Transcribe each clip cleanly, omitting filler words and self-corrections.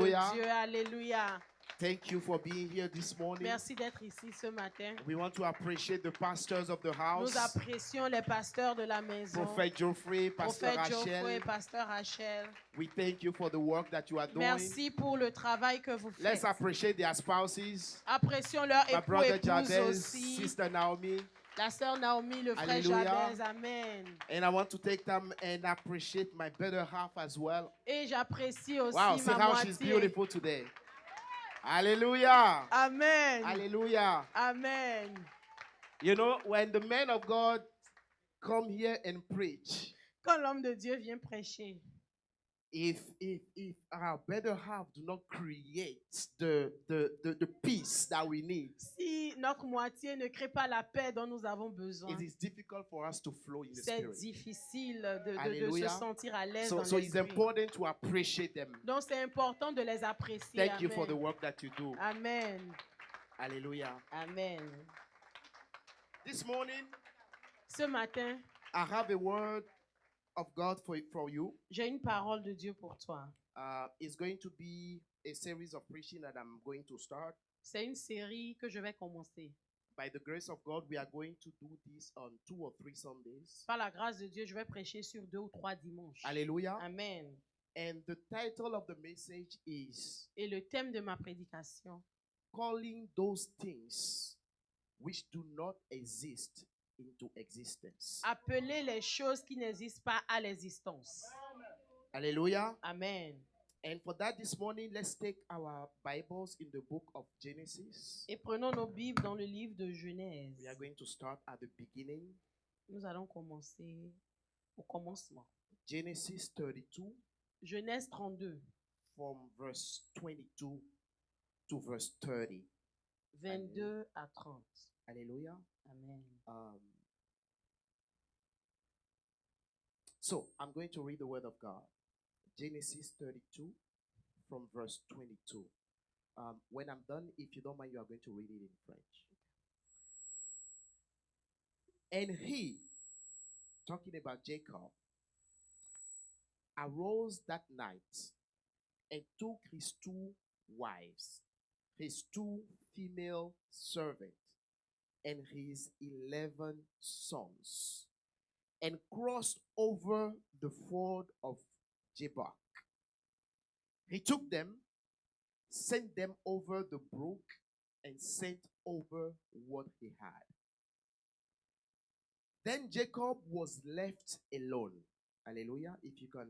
Dieu, alléluia. Thank you for being here this morning. Merci d'être ici ce matin. We want to appreciate the pastors of the house. Nous apprécions les pasteurs de la maison. Prophet Geoffrey, Pastor Prophète Geoffrey, Rachel. Pasteur Rachel. We thank you for the work that you are doing. Merci pour le travail que vous Let's faites. appreciate their spouses. Apprécions leur My époux brother épouse Jabez, aussi. Sister Naomi. La sœur Naomi, le frère Alléluia. Jabez, amen. And I want to take time and appreciate my better half as well. Et j'apprécie aussi Wow, see ma how she's moitié. beautiful today. Hallelujah. Amen. Hallelujah. Amen. You know, when the men of God come here and preach, Quand l'homme de Dieu vient prêcher, if our better half do not create the peace that we need, si notre moitié ne crée pas la paix dont nous avons besoin, it is difficult for us to flow in the c'est spirit. difficile de se Hallelujah. sentir à l'aise So dans it's l'esprit. important to appreciate them. Donc c'est important de les apprécier. Thank you for the Amen. work that you do. Amen. Hallelujah. Amen. This morning, Ce matin, I have a word of God for you. j'ai une parole de Dieu pour toi. It's going to be a series of preaching that I'm going to start. C'est une série que je vais commencer. By the grace of God, we are going to do this on 2 or 3 Sundays. Par la grâce de Dieu, je vais prêcher sur 2 ou 3 dimanches. Hallelujah. Amen. And the title of the message is Et le thème de ma prédication, Calling Those Things Which Do Not Exist into Existence. appeler les choses qui n'existent pas à l'existence. Hallelujah. Amen. And for that this morning, let's take our Bibles in the book of Genesis. Et prenons nos Bibles dans le livre de Genèse. We are going to start at the beginning. Nous allons commencer au commencement. Genesis 32 Genèse 32, from verse 22 to verse 30. 22 à 30. Hallelujah. Amen. So I'm going to read the word of God. Genesis 32 from verse 22. When I'm done, if you don't mind, you are going to read it in French. And he, talking about Jacob, arose that night and took his 2 wives, his 2 female servants, and his 11 sons, and crossed over the ford of Jabbok. He took them, sent them over the brook, and sent over what he had. Then Jacob was left alone. Hallelujah. If you can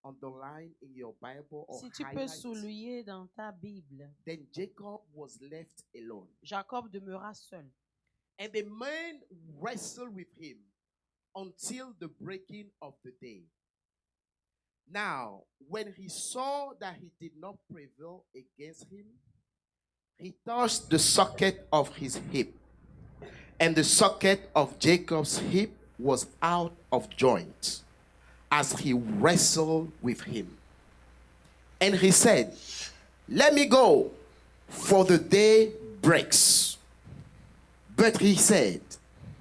underline in your Bible or Si tu peux highlight. souligner dans ta Bible, Then Jacob was left alone. Jacob demeura seul. And the man wrestled with him until the breaking of the day. Now, when he saw that he did not prevail against him, he touched the socket of his hip, and the socket of Jacob's hip was out of joint as he wrestled with him. And he said, "Let me go, for the day breaks." But he said,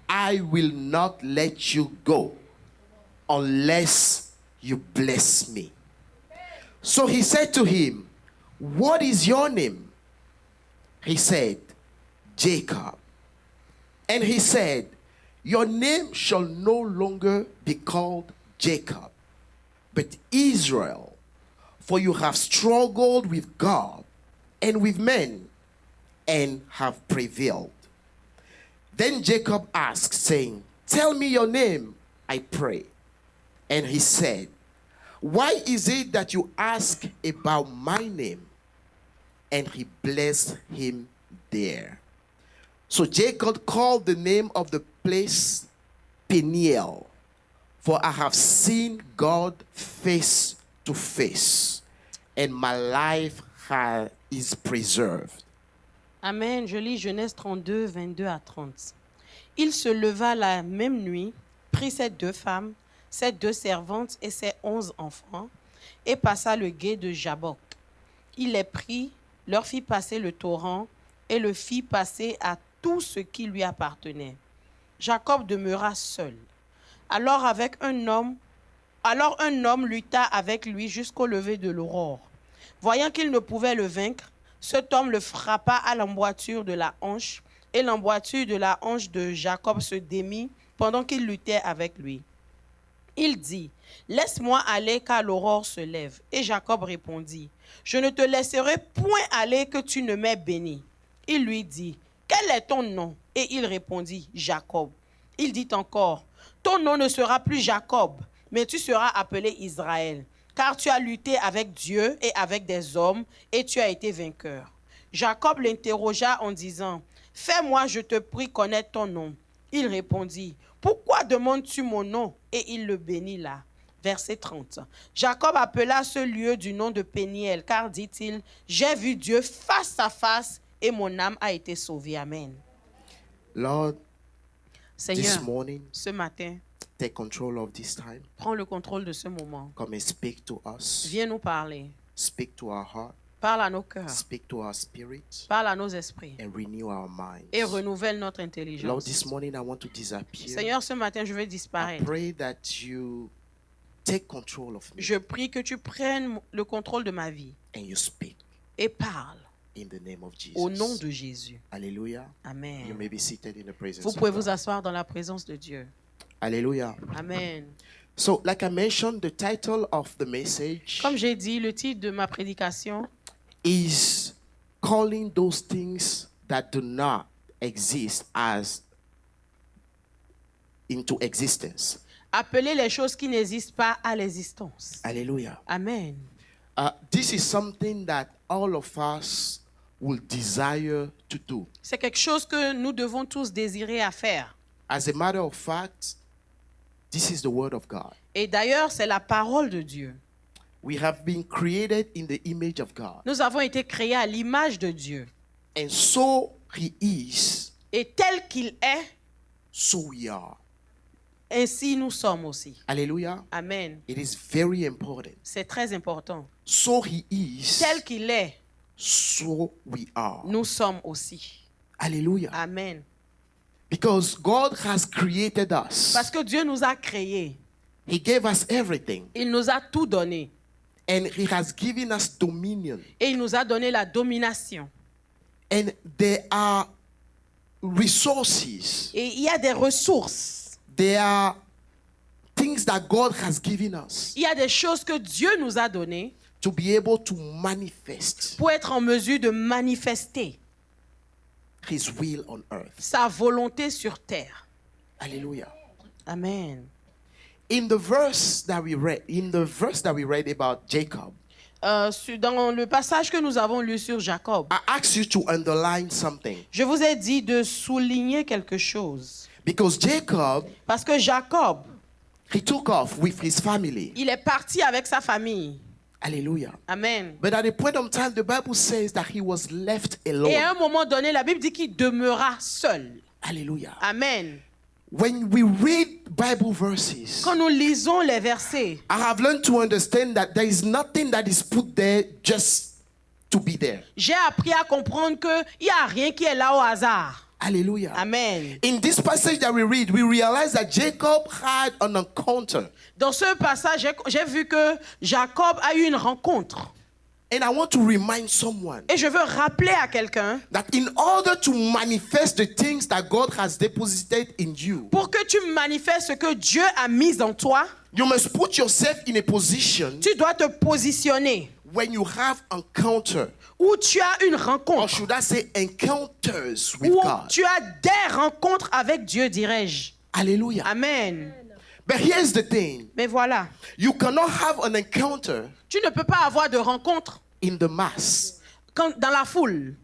"I will not let you go unless you bless me." So he said to him, "What is your name?" He said, "Jacob." And he said, "Your name shall no longer be called Jacob, but Israel, for you have struggled with God and with men and have prevailed." Then Jacob asked, saying, "Tell me your name, I pray." And he said, "Why is it that you ask about my name?" And he blessed him there. So Jacob called the name of the place Peniel, for I have seen God face to face, and my life is preserved. Amen. Je lis Genèse 32, 22 à 30. Il se leva la même nuit, prit ses 2 femmes, ses 2 servantes et ses 11 enfants, et passa le gué de Jabbok. Il les prit, leur fit passer le torrent, et le fit passer à tout ce qui lui appartenait. Jacob demeura seul. Alors un homme lutta avec lui jusqu'au lever de l'aurore. Voyant qu'il ne pouvait le vaincre, cet homme le frappa à l'emboîture de la hanche, et l'emboîture de la hanche de Jacob se démit pendant qu'il luttait avec lui. Il dit, « Laisse-moi aller car l'aurore se lève. » Et Jacob répondit, « Je ne te laisserai point aller que tu ne m'aies béni. » Il lui dit, « Quel est ton nom ?» Et il répondit, « Jacob. » Il dit encore, « Ton nom ne sera plus Jacob, mais tu seras appelé Israël, car tu as lutté avec Dieu et avec des hommes, et tu as été vainqueur. » Jacob l'interrogea en disant, « Fais-moi, je te prie, connaître ton nom. » Il répondit, « Pourquoi demandes-tu mon nom ?» Et il le bénit là. Verset 30. Jacob appela ce lieu du nom de Péniel, car, dit-il, « J'ai vu Dieu face à face, et mon âme a été sauvée. » Amen. Lord, Seigneur, this morning, ce matin, take control of this time. prends le contrôle de ce moment. Come and speak to us. Viens nous parler. Speak to our heart. Parle à nos cœurs. Speak to our spirit. Parle à nos esprits. And renew our minds. Et renouvelle notre Lord, intelligence. this morning I want to disappear. Seigneur, ce matin, je vais I disparaître. pray that you take control of me Je prie que tu prennes le contrôle de ma vie and you speak et parle in the name of Jesus. au nom de Jésus. Hallelujah. You Amen. may be seated in the presence Vous of pouvez God. vous asseoir dans la présence de Dieu. Hallelujah. Amen. So, like I mentioned, the title of the message Comme j'ai dit, le titre de ma prédication is calling those things that do not exist as into existence. Appeler les choses qui n'existent pas à l'existence. Hallelujah. Amen. This is something that all of us will desire to do. C'est quelque chose que nous devons tous désirer à faire. As a matter of fact, this is the word of God. Et d'ailleurs, c'est la parole de Dieu. We have been created in the image of God. Nous avons été créés à l'image de Dieu. And so he is, Et tel qu'il est, so we are. ainsi nous sommes aussi. Hallelujah. Amen. It is very important. C'est très important. So he is, Tel qu'il est, so we are. nous sommes aussi. Hallelujah. Amen. Because God has created us. Parce que Dieu nous a créés. He gave us everything. Il nous a tout donné. And he has given us dominion. Et il nous a donné la domination. And there are resources. Et il y a des ressources. There are things that God has given us Il y a des choses que Dieu nous a données to be able to manifest pour être en mesure de manifester his will on earth. sa volonté sur terre. Hallelujah. Amen. In the verse that we read about Jacob, Dans le passage que nous avons lu sur Jacob, I asked you to underline something je vous ai dit de souligner quelque chose. because Jacob, Parce que Jacob, he took off with his family. il est parti avec sa famille. Hallelujah. Amen. But at a point of time, the Bible says that he was left Et à alone. un moment donné, la Bible dit qu'il demeura seul. Hallelujah. Amen. When we read Bible verses, Quand nous lisons les versets, I have learned to understand that there is nothing that is put there just to be there. j'ai appris à comprendre qu'il n'y a rien qui est là au hasard. Hallelujah. Amen. In this passage that we read, we realize that Jacob had an encounter. Dans ce passage, j'ai vu que Jacob a eu une rencontre. And I want to remind someone Et je veux rappeler à quelqu'un, that in order to manifest the things that God has deposited in you, pour que tu manifestes ce que Dieu a mis en toi, you must put yourself in a position tu dois te positionner when you have encounter, où tu as une or rencontre, should I say encounters with où God. tu as des rencontres avec Dieu, dirais-je. Hallelujah. Amen. But here's the thing. Mais voilà, You cannot have an encounter tu ne peux pas avoir de rencontre in the mass. dans la foule.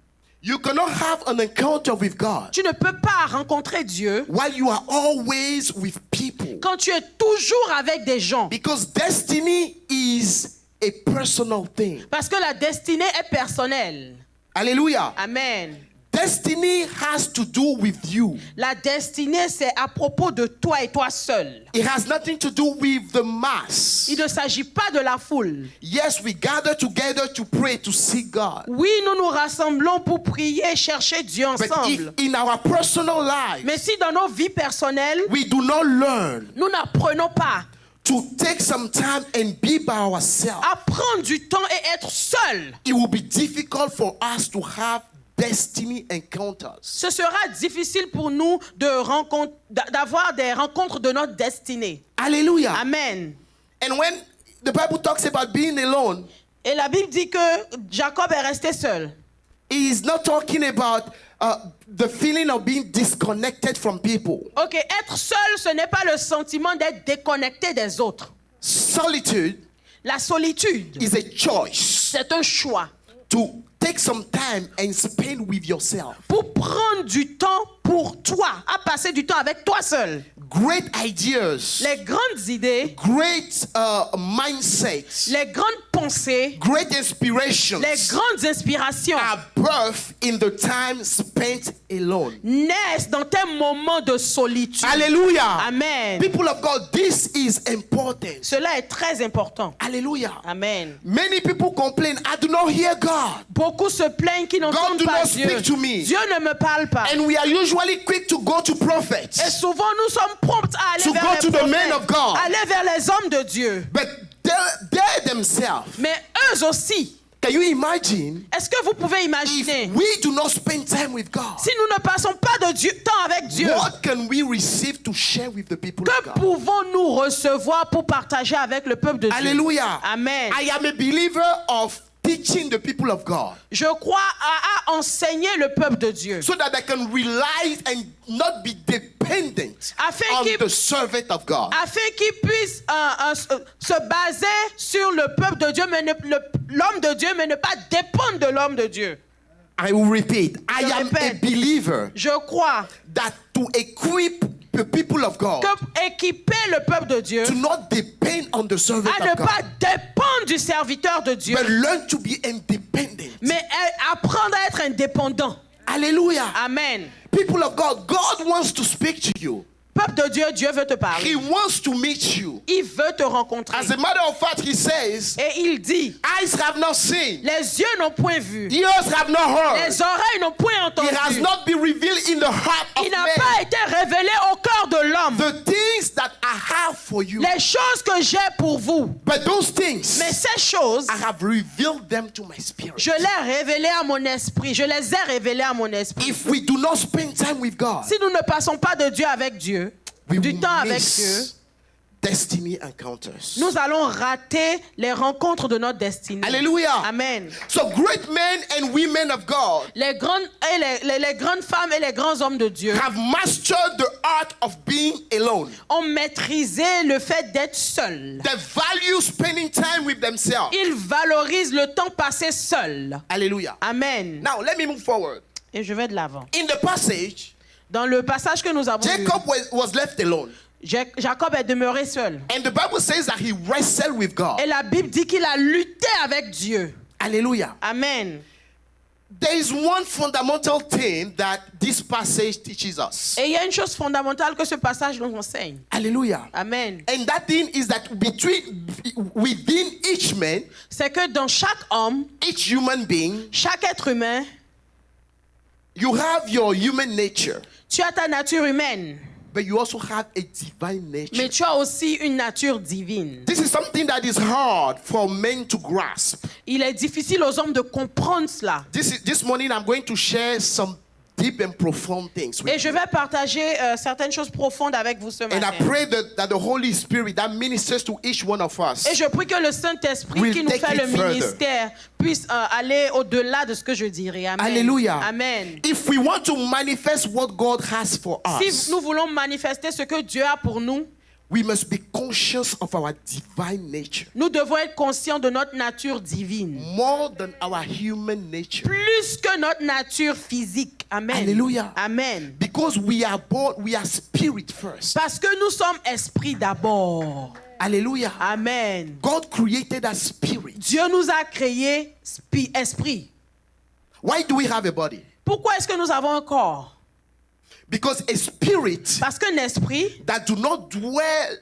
You cannot have an encounter with God Tu ne peux pas rencontrer Dieu while you are always with people. quand tu es toujours avec des gens. Because destiny is a personal thing. Parce que la destinée est personnelle. Hallelujah. Amen. Destiny has to do with you. La destinée, c'est à propos de toi et toi seul. It has nothing to do with the mass. Il ne s'agit pas de la foule. Yes, we gather together to pray, to seek God. Oui, nous nous rassemblons pour prier, chercher Dieu But if ensemble. in our personal lives Mais si dans nos vies personnelles, we do not learn nous n'apprenons pas to take some time and be by ourselves, à prendre du temps et être seul, it will be difficult for us to have destiny encounters. ce sera difficile pour nous d'avoir des rencontres de notre destinée. Hallelujah. Amen. And when the Bible talks about being alone, Et la Bible dit que Jacob est resté seul. he is not talking about the feeling of being disconnected from people. Ok, être seul, ce n'est pas le sentiment d'être déconnecté des autres. Solitude La solitude, is a choice c'est un choix to take some time and spend with yourself. pour prendre du temps pour toi, à passer du temps avec toi seul. Great ideas, Les grandes idées, great mindsets, les grandes pensées, great inspirations les grandes inspirations are birthed in the time spent alone. naissent dans tes moments de solitude. Hallelujah. Amen. People of God, this is important. Cela est très important. Hallelujah. Amen. Many people complain, I do not hear God. Beaucoup se plaignent qui God n'entendent do pas not Dieu. speak to me. Dieu ne me parle pas. And we are usually quick to go to Et prophets. souvent nous sommes prompts à aller To vers go les to the men prophètes, of God. aller vers les hommes de Dieu. But they themselves, Mais eux aussi, can you imagine est-ce que vous pouvez imaginer, if we do not spend time with God? si nous ne passons pas de temps avec Dieu, What can we receive to share with the people of que God? pouvons-nous recevoir pour partager avec le peuple de Dieu? Hallelujah. Amen. I am a believer of teaching the people of God Je crois à enseigner le peuple de Dieu, so that they can rely and not be dependent afin on qu'ils the servant of God. puissent se baser sur le peuple de Dieu, mais l'homme de Dieu, mais ne pas dépendre de l'homme de Dieu. I will repeat. I Je am a répète. believer Je crois that to equip the people of God que équiper le peuple de Dieu to not depend on the servant à ne of God, pas dépendre du serviteur de Dieu, but learn to be independent. mais apprendre à être indépendant. Hallelujah. Amen. People of God, God wants to speak to you. Peuple de Dieu, Dieu veut te He parler. wants to meet you. Il veut te rencontrer. As a matter of fact, he says, Et il dit, eyes have not seen, les yeux n'ont point vu, ears have not heard. les oreilles n'ont point entendu. It has not been revealed in the heart of Il n'a man. pas été révélé au cœur de l'homme. The things that I have for you. Les choses que j'ai pour vous. But those things, Mais ces choses, I have revealed them to my spirit. je les ai révélées à mon esprit. Je les ai révélées à mon esprit. If we do not spend time with God, Si nous ne passons pas de Dieu avec Dieu, we du will temps avec Dieu, miss destiny encounters. nous allons rater les rencontres de notre destinée. Hallelujah. Amen. So great men and women of God Les grandes femmes et les grands hommes de Dieu have mastered the art of being alone. ont maîtrisé le fait d'être seuls. They value spending time with themselves. Ils valorisent le temps passé seul. Hallelujah. Amen. Now let me move forward. Et je vais de l'avant. In the passage, Dans le passage que nous avons lu, Jacob was left alone. Jacob est demeuré seul. And the Bible says that he wrestled with God. Et la Bible dit qu'il a lutté avec Dieu. Hallelujah. Amen. There is one fundamental thing that this passage teaches us. Et il y a une chose fondamentale que ce passage nous enseigne. Hallelujah. Amen. And that thing is that within each man, C'est que dans chaque homme, each human being, chaque être humain, you have your human nature, tu as ta nature humaine, but you also have a divine nature. mais tu as aussi une nature divine. This is something that is hard for men to grasp. Il est difficile aux hommes de comprendre cela. This morning I'm going to share some deep and profound things with Et je vais partager certaines choses profondes avec vous ce you. And matin. I pray that the Holy Spirit that ministers to each one of us Et je prie que le Saint-Esprit will qui nous take fait it le further. ministère puisse aller au-delà de ce que je dirai. Amen. Hallelujah. Amen. If we want to manifest what God has for us, Si nous voulons manifester ce que Dieu a pour nous, we must be conscious of our divine nature nous devons être conscients de notre nature divine. more than our human nature. Plus que notre nature physique. Amen. Hallelujah. Amen. Because we are born, we are spirit first. Parce que nous sommes esprit d'abord. Hallelujah. Amen. God created us spirit. Dieu nous a créé esprit. Why do we have a body? Pourquoi est-ce que nous avons un corps? Because a spirit Parce qu'un esprit that do not dwell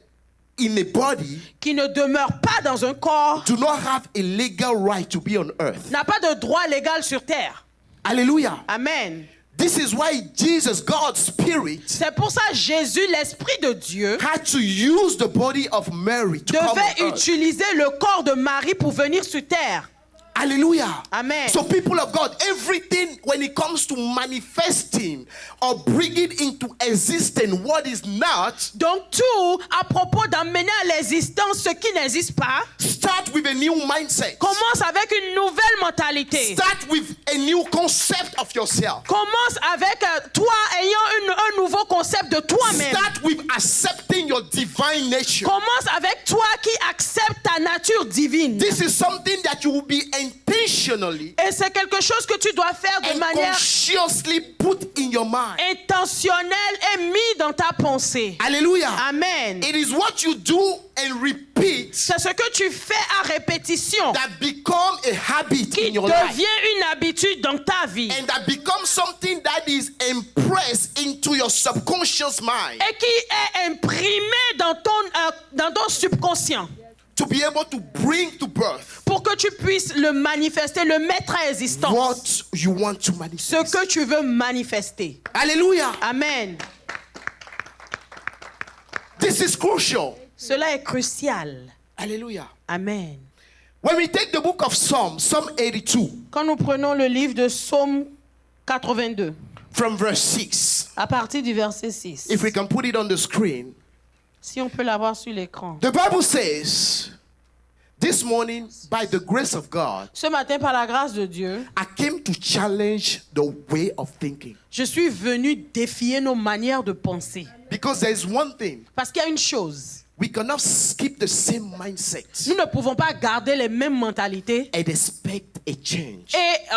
in a body qui ne demeure pas dans un corps do not have a legal right to be on earth. n'a pas de droit légal sur terre. Hallelujah. Amen. This is why Jesus, God's Spirit, C'est pour ça Jésus, l'Esprit de Dieu, had to use the body of Mary to come devait on earth. utiliser le corps de Marie pour venir sur terre. Hallelujah. Amen. So people of God, everything when it comes to manifesting or bringing into existence what is not, Donc tout à propos d'amener à l'existence ce qui n'existe pas, start with a new mindset. commence avec une nouvelle mentalité. Start with a new concept of yourself. Commence avec toi ayant un nouveau concept de toi-même. Start with accepting your divine nature. Commence avec toi qui accepte ta nature divine. This is something that you will be intentionally Et c'est quelque chose que tu dois faire de and manière consciously put in your mind. intentionnelle et mis dans ta pensée. Hallelujah. Amen. It is what you do and repeat C'est ce que tu fais à répétition that become a habit qui in your life. devient une habitude dans ta vie And that becomes something that is impressed into your subconscious mind et qui est imprimé dans ton subconscient to be able to bring to birth pour que tu puisses le manifester, le mettre à existence. what you want to Ce manifest. que tu veux manifester. Hallelujah. Amen. This is crucial. Cela est crucial. Hallelujah. Amen. When we take the book of Psalm 82, Quand nous prenons le livre de Psaume 82, from verse 6, à partir du verset 6, if we can put it on the screen, si on peut l'avoir sur l'écran. the Bible says, this morning, by the grace of God, Ce matin, par la grâce de Dieu, I came to challenge the way of thinking. je suis venu défier nos manières de penser. Because there is one thing, Parce qu'il y a une chose, we cannot skip the same mindset nous ne pouvons pas garder les mêmes mentalités and expect a change.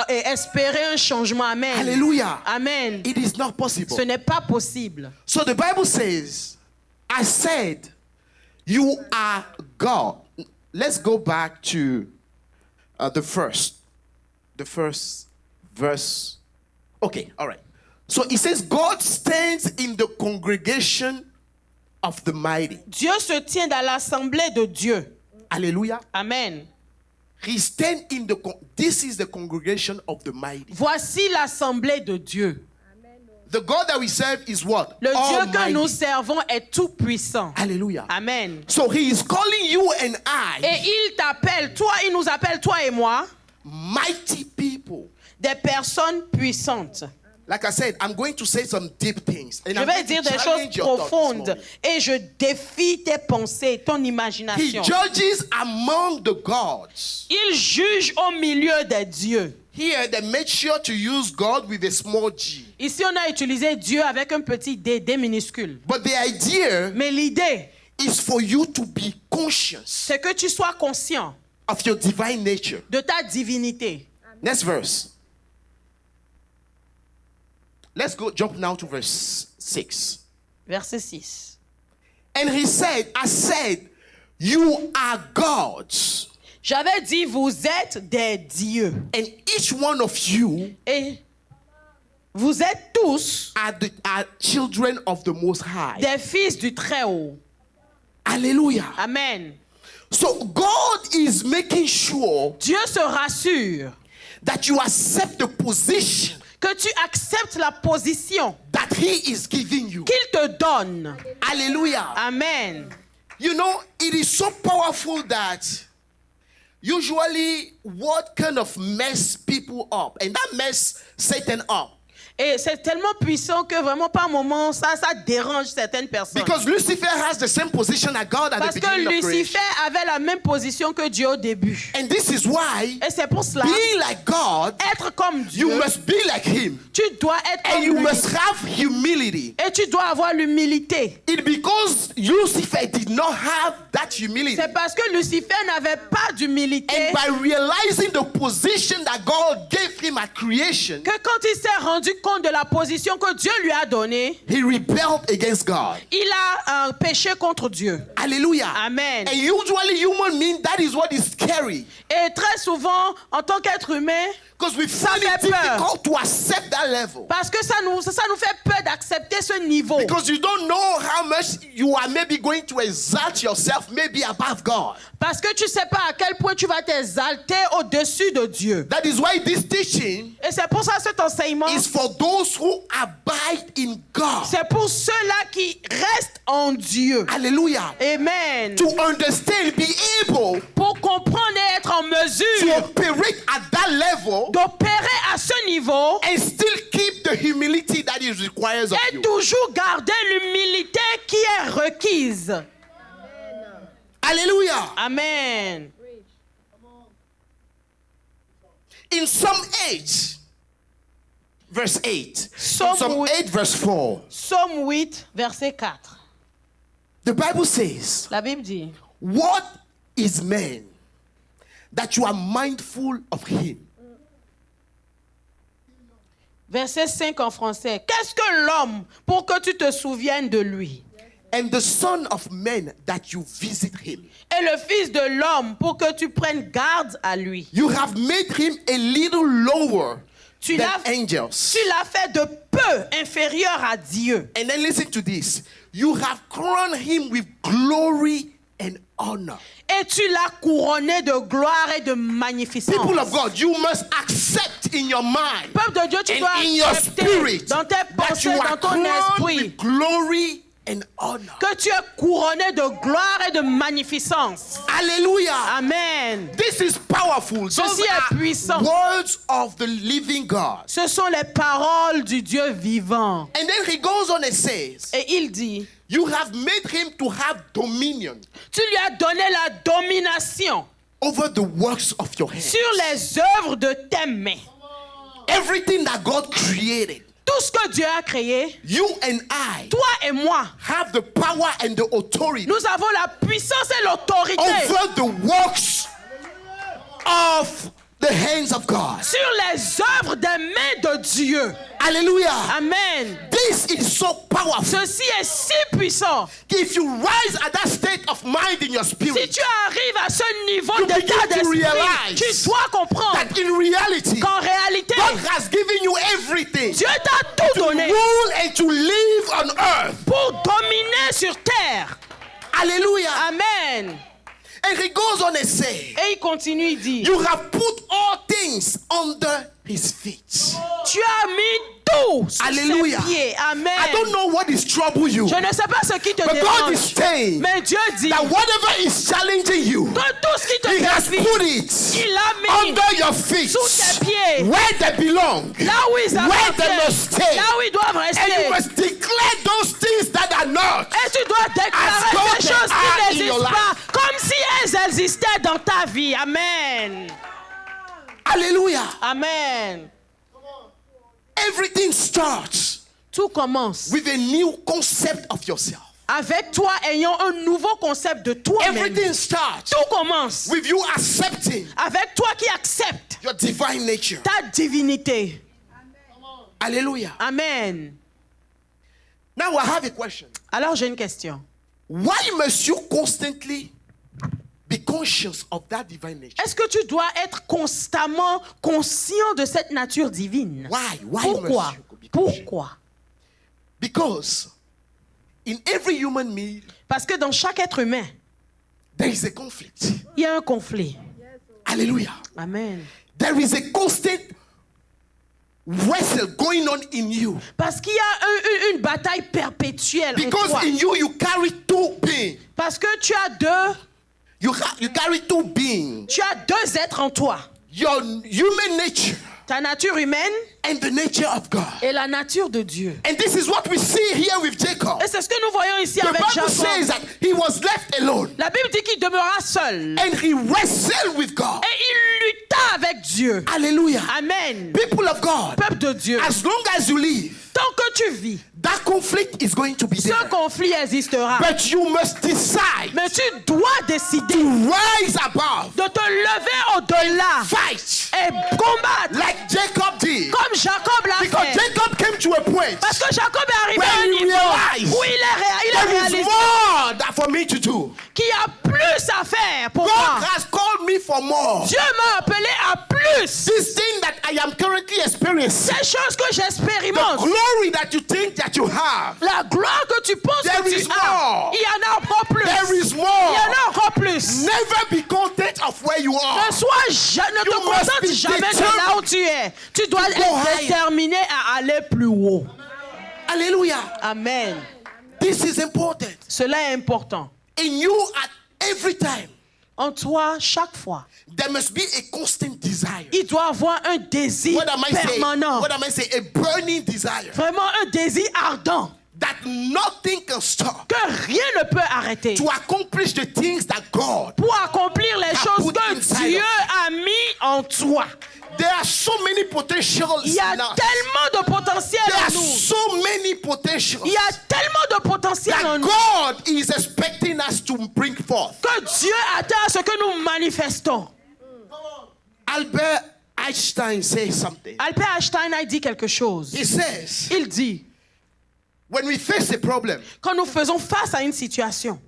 et espérer un changement. Amen. Hallelujah. Amen. It is not possible. Ce n'est pas possible. So the Bible says, I said, you are God. Let's go back to the first verse. Okay, all right. So it says, God stands in the congregation of the mighty. Dieu se tient dans l'assemblée de Dieu. Hallelujah. Amen. He stands in this is the congregation of the mighty. Voici l'assemblée de Dieu. The God that we serve is what? Le Dieu que Almighty. nous servons est tout puissant. Hallelujah. Amen. So he is calling you and Et I il t'appelle, toi, il nous appelle, toi et moi, mighty people. des personnes puissantes. Like I said, I'm going to say some deep things. And Je I'm vais going dire to des challenge choses your thoughts this profondes morning. et je défie tes pensées, ton He imagination. judges among the gods. Il juge au milieu des dieux. Here, they made sure to use God with a small g. Ici, on a utilisé Dieu avec un petit D minuscule. But the idea Mais l'idée, is for you to be conscious c'est que tu sois conscient of your divine nature. de ta divinité. Next verse. Let's go jump now to verse 6. Verset 6. And he said, I said, you are gods, J'avais dit, vous êtes des dieux. and each one of you Et vous êtes tous are children of the Most High. des fils du Très-Haut. Hallelujah. Amen. So God is making sure Dieu se rassure that you accept the position que tu acceptes la position that He is giving you. qu'il te donne. Hallelujah. Amen. You know, it is so powerful that usually what kind of mess people up, and that mess Satan up. Et c'est tellement puissant que vraiment par moment ça dérange certaines personnes. Because Lucifer has the same position as God at Parce the que beginning of Lucifer creation. avait la même position que Dieu au début. And this is why Et c'est pour cela, being like God, être comme you Dieu, must be like Him. tu dois être And comme you lui. must have humility. Et tu dois avoir l'humilité. It's because Lucifer did not have that humility. C'est parce que Lucifer n'avait pas d'humilité And by realizing the position that God gave him at creation, que quand il s'est rendu compte de la position que Dieu lui a donnée, he rebelled against God. il a péché contre Dieu. Hallelujah. Amen. And usually human beings, that is what is scary. Et très souvent, en tant qu'être humain, Because we Ça find it fait peur. difficult to accept that level. parce que ça nous fait peur d'accepter ce niveau. Because you don't know how much you are maybe going to exalt yourself, maybe above God. Parce que tu ne sais pas à quel point tu vas t'exalter au-dessus de Dieu. That is why this teaching Et c'est pour ça que cet enseignement is for those who abide in God. C'est pour ceux-là qui restent en Dieu. Hallelujah. Amen. To understand, be able Pour comprendre et être en to mesure operate at that level d'opérer à ce niveau and still keep the humility that it requires of et you. toujours garder l'humilité qui est requise. Hallelujah. Amen. In Psalm 8, verse 8. Psalm Psalm 8, verse 4. Psaume 8, verset 4. The Bible says, La Bible dit, what is man that you are mindful of him? verset 5 en français. Qu'est-ce que l'homme pour que tu te souviennes de lui? And the son of man that you visit him. Et le fils de l'homme pour que tu prennes garde à lui. You have made him a little lower Tu than l'as angels. fait de peu inférieur à Dieu. And then listen to this. You have crowned him with glory and honor. Et tu l'as couronné de gloire et de magnificence. People of God, you must accept in your mind Peuple de Dieu, tu and dois in your accepter spirit dans tes that pensées, you dans are ton crowned esprit, with glory and honor. que tu es couronné de gloire et de magnificence. Hallelujah. Amen. This is powerful. Those Ceci est are puissant. words of the living God. Ce sont les paroles du Dieu vivant. And then he goes on and says, Et il dit, you have made him to have dominion tu lui as donné la domination over the works of your hands. sur les œuvres de tes mains. Everything that God created, Tout ce que Dieu a créé, you and I toi et moi, have the power and the authority nous avons la puissance et l'autorité over the works of the hands of God. sur les œuvres des mains de Dieu. Hallelujah. Amen. This is so powerful. Ceci est si puissant. If you rise at that state of mind in your Si spirit, tu arrives à ce niveau You d'état begin to d'esprit, realize tu dois comprendre that in reality, qu'en réalité, God has given you everything Dieu t'a tout to donné rule and to live on earth. pour dominer sur terre. Hallelujah. Amen. And he goes on and says, Et il continue, il dit, you have put all things under his feet. tu as mis tout sous Hallelujah. ses pieds. Amen. I don't know what is trouble you, Je ne sais pas ce qui te but God is dérange. saying Mais Dieu dit that whatever is challenging you, que tout ce qui te he has défie, put it il l'a mis under your feet, sous tes pieds, where they belong, là où ils where they appartiennent, must stay. là où ils doivent And you rester. must declare those things that are not. Et tu dois As déclarer though des they choses are in qui your n'existent pas, life. comme si elles existaient dans ta vie. Amen. Hallelujah. Amen. Everything starts Tout commence with a new concept of yourself. avec toi ayant un nouveau concept de toi-même. Everything starts Tout commence with you accepting avec toi qui acceptes your divine nature. ta divinité. Hallelujah. Amen. Now I have a question. Alors j'ai une question. Why must you constantly be conscious of that divine nature? Est-ce que tu dois être constamment conscient de cette nature divine? Why? Why Pourquoi? must you be conscious? Pourquoi? Because in every human being, Parce que dans chaque être humain, there is a conflict. il y a un conflit. Hallelujah. Amen. There is a constant wrestle going on in you. Parce qu'il y a une bataille perpétuelle en Because toi. in you carry two beings. Parce que tu as deux You carry two beings. Tu as deux êtres en toi. Your human nature Ta nature humaine and the nature of God. et la nature de Dieu. And this is what we see here with Jacob. Et c'est ce que nous voyons ici The avec Bible Jacob. says that he was left alone La Bible dit qu'il demeura seul. and he wrestled with God. Et il lutta avec Dieu. Hallelujah. Amen. People of God, Peuple de Dieu. as long as you live, Tant que tu vis, that conflict is going to be ce there. conflit existera. But you must decide Mais tu dois décider to rise above, de te lever au-delà fight et combattre like Jacob did. comme Jacob l'a Because fait. Jacob came to a point Parce que Jacob est arrivé where à un he niveau realized où il a there is réalisé more that for me to do. qu'il y a plus à faire pour God moi. has called me for more. Dieu m'a appelé à plus. This thing that I am currently experiencing, Ces choses que the j'expérimente, glory that you think that you have, la gloire que tu penses There que tu is as, more. il y en a encore plus. there is Il more. y en a encore plus. Never be content of where you are. Ne te You must contente be jamais de là où tu es. Tu dois go être higher. déterminé à aller plus haut. Hallelujah. Amen. This is important. Cela est important. In you at every time, En toi, chaque fois, there must be a constant desire. il doit avoir un désir What am I saying? permanent. What am I saying? A burning desire Vraiment un désir ardent that nothing can stop que rien ne peut arrêter to accomplish the things that God. pour accomplir les choses put que inside Dieu of a mis en toi. There are so many potentials Il y a in us. tellement de potentiel There en are nous. so many potentials Il y a tellement de potentiel en that nous God is expecting us to bring forth. que Dieu attend à ce que nous manifestons. Albert Einstein says something. Albert Einstein a dit quelque chose. He says, Il dit, when we face a problem, quand nous faisons face à une situation,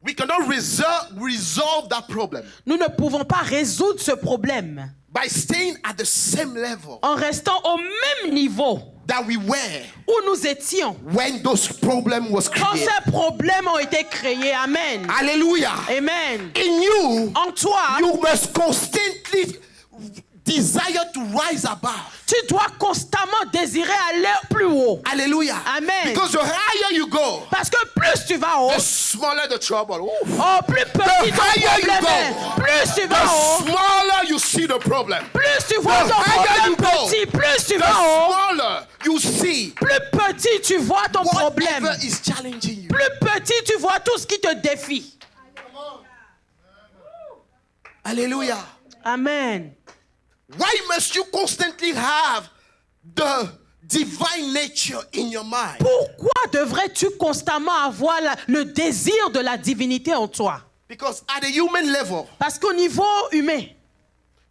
we cannot resolve that problem nous ne pouvons pas résoudre ce problème by staying at the same level en restant au même niveau that we were où nous étions when those problems was quand created. ces problèmes ont été créés. Amen. Hallelujah. Amen. In you, En toi, you must constantly desire to rise above. tu dois constamment désirer aller plus haut. Hallelujah. Amen. Because the higher you go, Parce que plus tu vas haut, the smaller the trouble. Oof. oh, plus petit ton higher you problème go, est. Plus tu The vas haut, smaller you see the problem. plus tu vois the ton higher you problème go, petit, plus tu The vas haut, smaller you see plus petit tu vois ton problème. whatever is challenging you. Plus petit tu vois tout ce qui te défie. Hallelujah. Amen. Why must you constantly have the divine nature in your mind? Pourquoi devrais-tu constamment avoir le désir de la divinité en toi? Because at a human level, Parce qu'au niveau humain,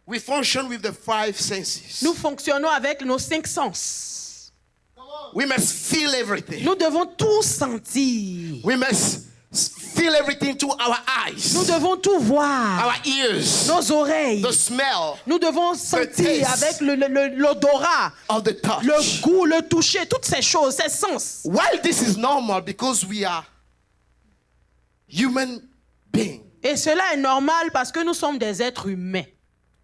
we function with the five senses. nous fonctionnons avec nos 5 sens. We must feel everything. Nous devons tout sentir. We must feel everything to our eyes, Nous devons tout voir. our ears, Nos oreilles. the smell Nous devons sentir taste. avec l'odorat, of the touch. le goût, le toucher, toutes ces choses, ces sens. While this is normal because we are human beings, Et cela est normal parce que nous sommes des êtres humains.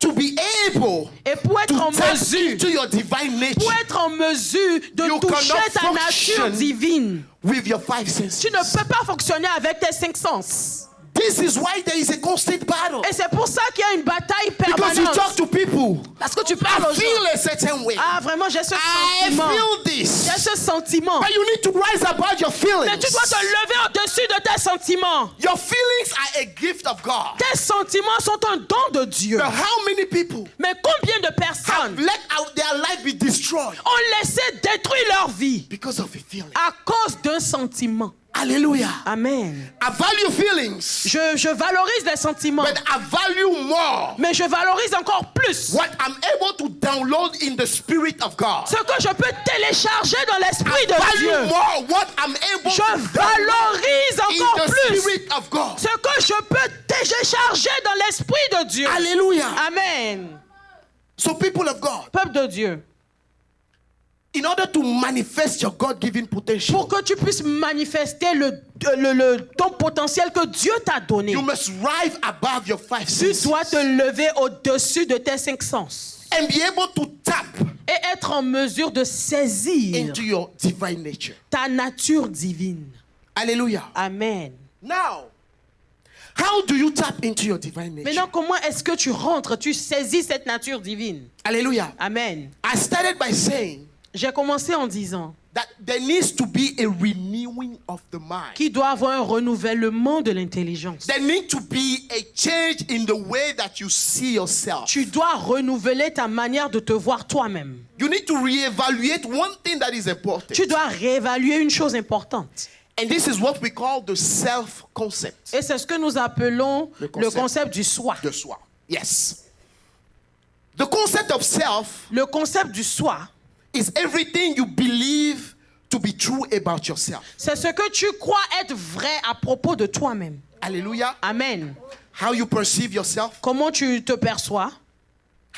to be able Et pour être to en tap mesure, into your divine nature pour être en mesure de You toucher cannot ta nature function divine, with your five senses. tu ne peux pas fonctionner avec tes 5 sens. This is why there is a constant battle. Et c'est pour ça qu'il y a une bataille Because you talk permanente. to people, Parce que tu parles I aux gens. feel a certain way. Ah, vraiment, j'ai ce I sentiment. feel this. J'ai ce sentiment. But you need to rise above your feelings. Mais tu dois te lever au-dessus de tes sentiments. Your feelings are a gift of God. Tes sentiments sont un don de Dieu. But how many people Mais combien de have personnes let out their life be destroyed ont laissé détruire leur vie because of a feeling? à cause d'un sentiment? Hallelujah. Amen. I value feelings, Je valorise les sentiments, but I value more mais je valorise encore plus what I'm able to download in the Spirit of God. ce que je peux télécharger dans l'Esprit I de value Dieu. more what I'm able Je to download valorise in encore the plus Spirit of God. ce que je peux télécharger dans l'Esprit de Dieu. Hallelujah. Amen. So people of God, Peuple de Dieu, in order to manifest your God-given potential, pour que tu puisses manifester ton potentiel que Dieu t'a donné, you must rise above your five tu senses dois te lever au-dessus de tes 5 sens and be able to tap et être en mesure de saisir into your divine nature. ta nature divine. Hallelujah. Amen. Now, how do you tap into your divine nature? Maintenant, comment est-ce que tu rentres, tu saisis cette nature divine? Hallelujah. Amen. I started by saying J'ai commencé en disant that there needs to be a renewing of the mind. qu'il doit y avoir un renouvellement de l'intelligence. There needs to be a change in the way that you see yourself. Tu dois renouveler ta manière de te voir toi-même. You need to reevaluate one thing that is important. Tu dois réévaluer une chose importante. And this is what we call the self-concept. Et c'est ce que nous appelons le concept du soi. The soi. Yes. The concept of self Le concept du soi, is everything you believe to be true about yourself. c'est ce que tu crois être vrai à propos de toi-même. Hallelujah. Amen. How you perceive yourself, Comment tu te perçois?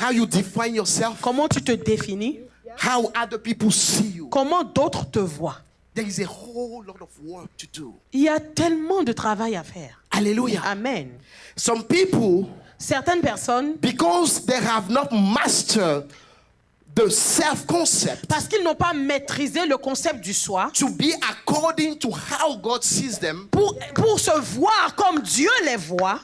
how you define yourself, Comment tu te définis? how other people see you. Comment d'autres te voient? There is a whole lot of work to do. Il y a tellement de travail à faire. Hallelujah. Amen. Some people, Certaines personnes, because they have not mastered the self-concept parce qu'ils n'ont pas maîtrisé le concept du soi, to be according to how God sees them, pour se voir comme Dieu les voit,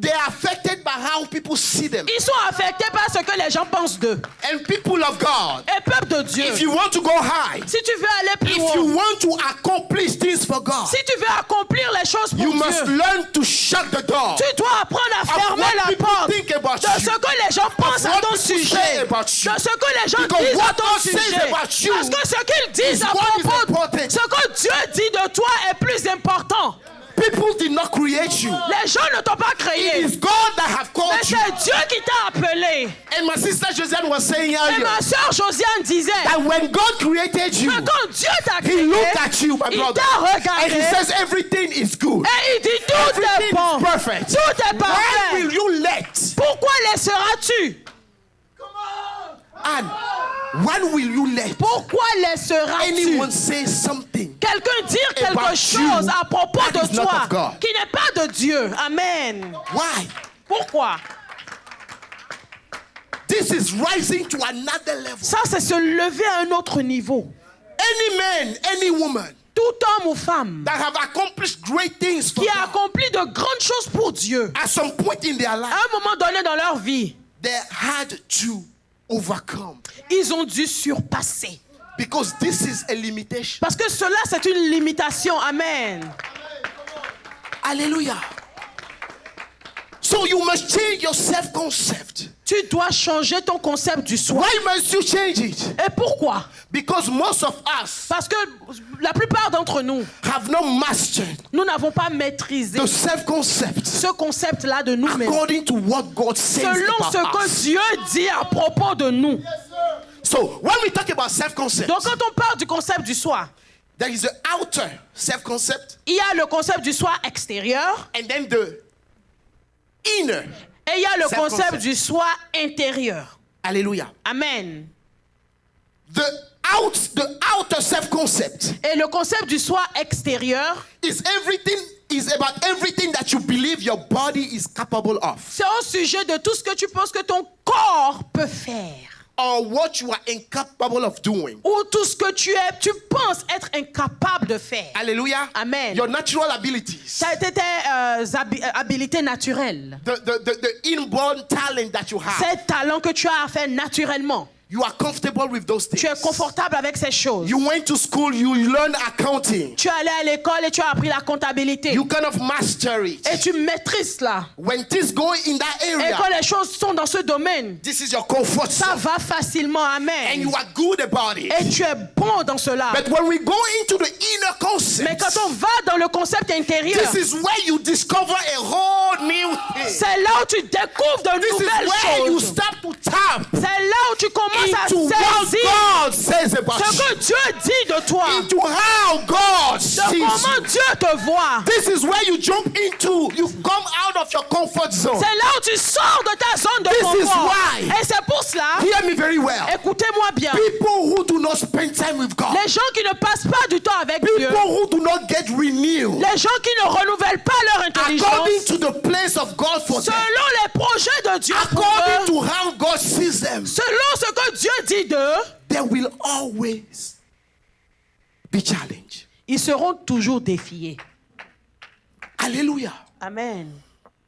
they are affected by how people see them. ils sont affectés par ce que les gens pensent d'eux. And people of God, Et peuple de Dieu, if you want to go high, si tu veux aller plus if you haut, want to accomplish things for God, si tu veux accomplir les choses pour you must Dieu, learn to shut the door tu dois apprendre à fermer what la people porte think about de you, ce que les gens pensent à what ton people say sujet, about de you. ce que les gens Because disent à what ton God says sujet. about you Parce que ce qu'ils disent is à what is propos important. de ce que Dieu dit de toi est plus important. People did not create you. Les gens ne t'ont pas It créé, is God that have mais called you. c'est Dieu qui t'a appelé. And my sister Josiane was saying Et earlier ma soeur Josiane disait that when God created you, que quand Dieu t'a He créé, looked at you, my il brother, t'a and regardé He says everything is good. et il dit tout est Everything bon, is perfect. tout est When parfait. will you let? Pourquoi laisseras-tu? And when will you let Pourquoi laisseras-tu anyone say something quelqu'un dire quelque about chose you à propos that is de not toi of God? qui n'est pas de Dieu? Amen. Why? Pourquoi? This is rising to another level. Ça, c'est se lever à un autre niveau. Any man, any woman Tout homme ou femme that have accomplished great things for qui a God, accompli de grandes choses pour Dieu, at some point in their à life, un moment donné dans leur vie, they had to overcome. ils ont dû surpasser. Because this is a limitation. Parce que cela, c'est une limitation. Amen. Hallelujah. So you must change your self-concept. Tu dois changer ton concept du soi. Why must you change it? Et pourquoi? Because most of us Parce que la plupart d'entre nous, have not mastered nous n'avons pas maîtrisé the self-concept ce concept-là de nous-mêmes. according to what God says Selon ce about que us. Dieu dit à propos de nous. So when we talk about self-concept, Donc quand on parle du concept du soi, there is the outer self-concept il y a le concept du soi extérieur and then the inner. et il y a le Self-concept. concept du soi intérieur. Hallelujah. Amen. The outer self-concept Et le concept du soi extérieur, is about everything that you believe your body is capable of, c'est au sujet de tout ce que tu penses que ton corps peut faire. or what you are incapable of doing. Ou tout ce que tu penses être incapable de faire. Hallelujah. Amen. Your natural abilities, Ça a été tes habilités naturelles. the inborn talent that you have. Ces talents que tu as à faire naturellement. You are comfortable with those Tu es things. confortable avec ces choses. You went to school, you learned accounting. Tu es allé à l'école et tu as appris la comptabilité. You kind of master it. Et tu maîtrises cela. When things go in that Et area, quand les choses sont dans ce domaine, this is your comfort ça zone. va facilement. And Amen. you are good about it. Et tu es bon dans cela. But when we go into the inner Mais concept, quand on va dans le concept intérieur, this is where you discover a whole new thing. c'est là où tu découvres de This is nouvelles where you choses. start to tap C'est là où tu commences à into what saisir God says about ce you, que Dieu dit de toi, into how God de sees comment you. Dieu te voit. This is where you jump into, you come out of your comfort zone. C'est là où tu sors de ta zone de This is confort. why. Et c'est pour cela, Hear me very well. écoutez-moi bien, People who do not spend time with God, les gens qui ne passent pas du temps avec Dieu, people who do not get renewed les gens qui ne renouvellent pas leur according intelligence, to the place of God for them, selon les projets de Dieu pour according eux, to how God sees them, selon ce que Dieu dit d'eux, there will always be challenge. ils seront toujours défiés. Hallelujah. Amen.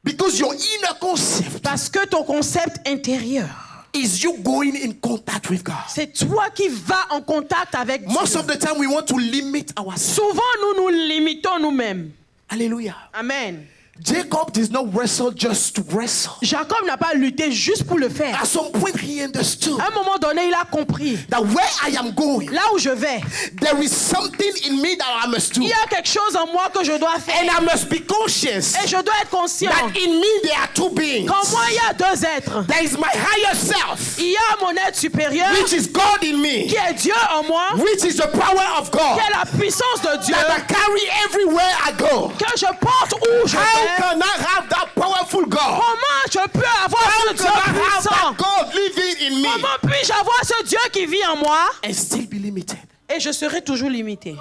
Because your inner concept Parce que ton concept intérieur, is you going in contact with God. c'est toi qui vas en contact avec Dieu. Most of the time we want to limit ourselves. Souvent, nous nous limitons nous-mêmes. Hallelujah. Amen. Jacob did not wrestle just to wrestle. Jacob n'a pas lutté juste pour le faire. At some point he understood À un moment donné, il a compris. that where I am going, Là où je vais, there is something in me that I must do. il y a quelque chose en moi que je dois faire. And I must be conscious Et je dois être conscient that in me there are two beings. qu'en moi, il y a deux êtres. There is my higher self, Il y a mon être supérieur, which is God in me, qui est Dieu en moi, which is the power of qui God est la puissance de Dieu, that I carry everywhere I go. que je porte où je How vais. can I have that powerful God? Comment je peux avoir How ce can Dieu I have puissant? that God living in me Comment puis-je avoir ce Dieu qui vit en moi? and still be limited? Et je serai toujours limité.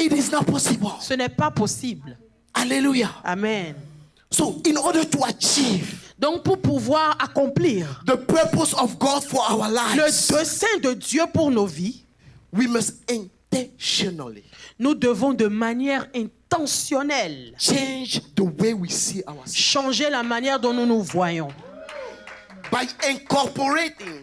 It is not possible. Ce n'est pas possible. Hallelujah. Amen. So, in order to achieve Donc pour pouvoir accomplir the purpose of God for our le lives, dessein de Dieu pour nos vies, we must intentionally nous devons de manière intentionnelle change the way we see ourselves changer la manière dont nous nous voyons. by incorporating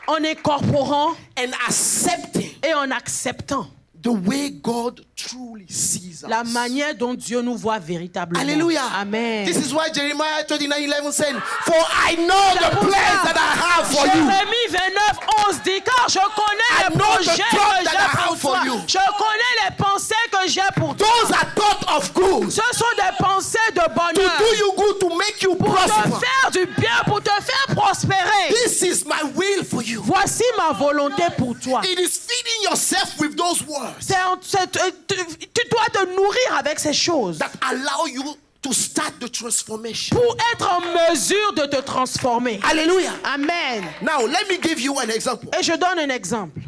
En incorporant and accepting et en acceptant the way God truly sees us. la manière dont Dieu nous voit véritablement. Hallelujah. Amen. This is why Jeremiah 29:11 said, "For I know the plans that I have for you." Jérémie 29:11 dit, car je connais I les know the projets thought que that I j'ai have pour for toi. you. Je connais les pensées que j'ai pour toi. Those are thoughts of good, Ce sont des pensées de to bonheur. do you good, to make you Pour te prosper. faire du bien, pour te faire prospérer. This is my will for you. Voici ma volonté pour toi. It is feeding yourself with those words Tu dois te nourrir avec ces choses that allow you to start the transformation. pour être en mesure de te transformer. Hallelujah. Amen. Now, let me give you an example. Et je donne un exemple.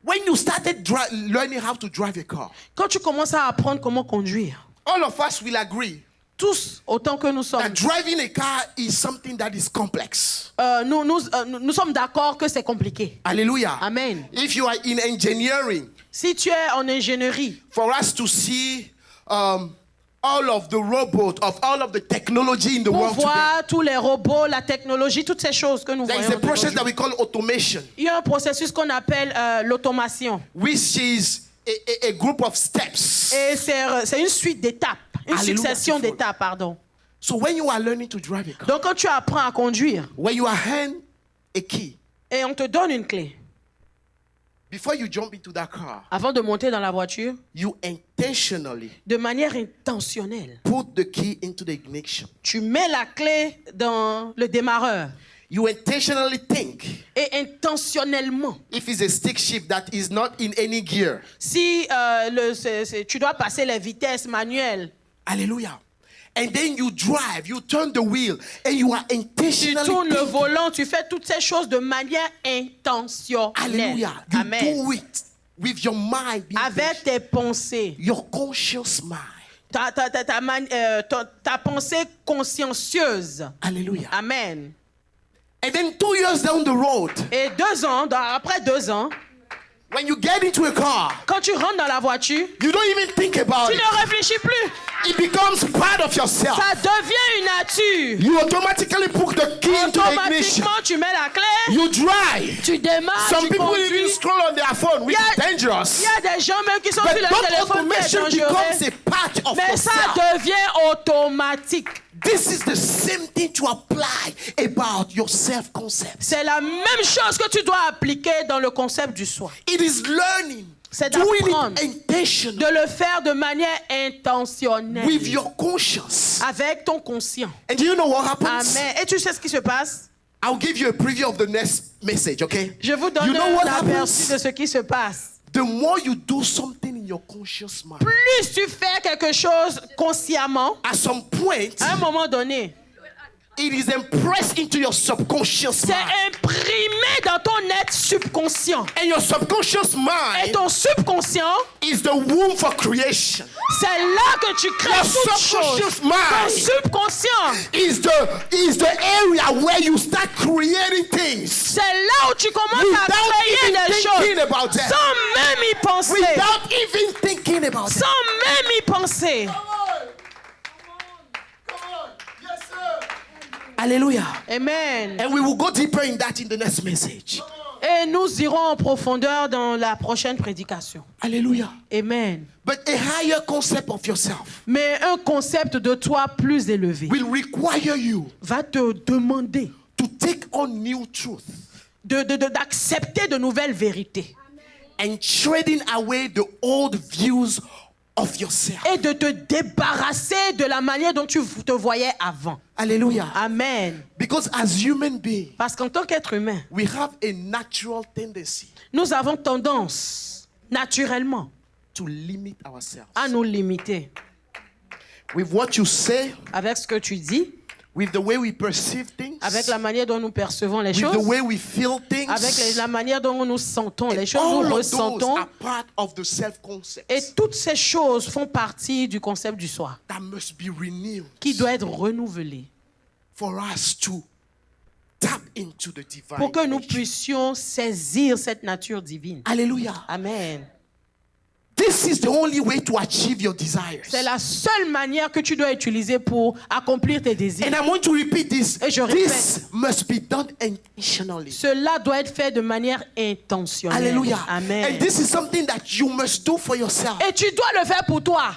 When you started learning how to drive a car, Quand tu commences à apprendre comment conduire, all of us will agree tous, autant que nous sommes, that driving a car is something that is complex. nous sommes d'accord que c'est compliqué. Hallelujah. Amen. If you are in engineering, Si tu es en ingénierie, for us to see all of the robots, of all of the technology in the pour world today, voir tous les robots, la technologie, toutes ces choses que nous there is voyons a process aujourd'hui, that we call automation, il y a un processus qu'on appelle l'automation. which is a group of steps. Et c'est une suite d'étapes, une Alléluia, succession c'est fort. d'étapes, pardon. So when you are learning to drive a car, Donc quand tu apprends à conduire when you are hand a key, et on te donne une clé, before you jump into that car, avant de monter dans la voiture, you intentionally de manière intentionnelle, put the key into the ignition. tu mets la clé dans le démarreur You intentionally think et intentionnellement, if it's a stick shift that is not in any gear. si tu dois passer les vitesses manuelles, Hallelujah. And then you drive, you turn the wheel, and you are tu intentionally tournes le thinking, volant, tu fais toutes ces choses de manière intentionnelle. hallelujah. You Amen. do it with your mind, being Avec tes pensées, your conscious mind. ta pensée consciencieuse. Hallelujah. Amen. And then 2 years down the road, Et après 2 ans, when you get into a car, quand tu rentres dans la voiture, you don't even think about tu it. ne réfléchis plus. It becomes part of yourself. Ça devient une nature. You automatically put the key into the ignition. Automatiquement, tu mets la clé, You drive. tu démarres, Some tu people even conduis. scroll on their phone, which is Il dangerous. y a des gens même qui sont But sur leur that téléphone, qui est automation becomes dangereux. a part of Mais ça yourself. devient automatique. This is the same thing to apply about your self-concept. C'est la même chose que tu dois appliquer dans le concept du soi. It is learning, C'est doing d'apprendre, it intentionally, de le faire de manière intentionnelle, with your conscience. avec ton conscient. And do you know what happens? Amen. Et tu sais ce qui se passe? I'll give you a preview of the next message, okay? Je vous donne You know what un aperçu happens? de ce qui se passe. The more you do something in your conscious mind, Plus tu fais quelque chose consciemment, at some point, à un moment donné, it is impressed into your subconscious c'est mind. imprimé dans ton être subconscient. And your subconscious Et mind ton subconscient, is the womb for creation. c'est là que tu crées Your toutes choses. subconscious Ton mind subconscient, is the area where you start creating things c'est là où tu commences à without créer even des thinking choses about them. sans même y penser. Without even thinking about them. Sans même y penser. Hallelujah. Amen. And we will go deeper in that in the next message. Et nous irons en profondeur dans la prochaine prédication. Hallelujah. Amen. But a higher concept of yourself Mais un concept de toi plus élevé will require you va te demander to take on new truth d'accepter de nouvelles vérités and trading away the old views of yourself. et de te débarrasser de la manière dont tu te voyais avant. Hallelujah. Amen. Because as human beings, Parce qu'en tant qu'être humain, we have a natural tendency nous avons tendance, naturellement, to limit ourselves à nous limiter with what you say, avec ce que tu dis, with the way we perceive things, avec la manière dont nous percevons les with the choses, way we feel things. avec la manière dont nous sentons les choses, All nous of those ressentons. are part of the self-concept Et toutes ces choses font partie du concept du soi, that must be renewed qui doit être renouvelé for us to tap into the divine pour que nous nature. puissions saisir cette nature divine. Hallelujah. Amen. This is the only way to achieve your desires. C'est la seule manière que tu dois utiliser pour accomplir tes désirs. And I want to repeat this. Et je This must be done intentionally. Cela doit être fait de manière intentionnelle. Hallelujah. Amen. And this is something that you must do for yourself. Et tu dois le faire pour toi.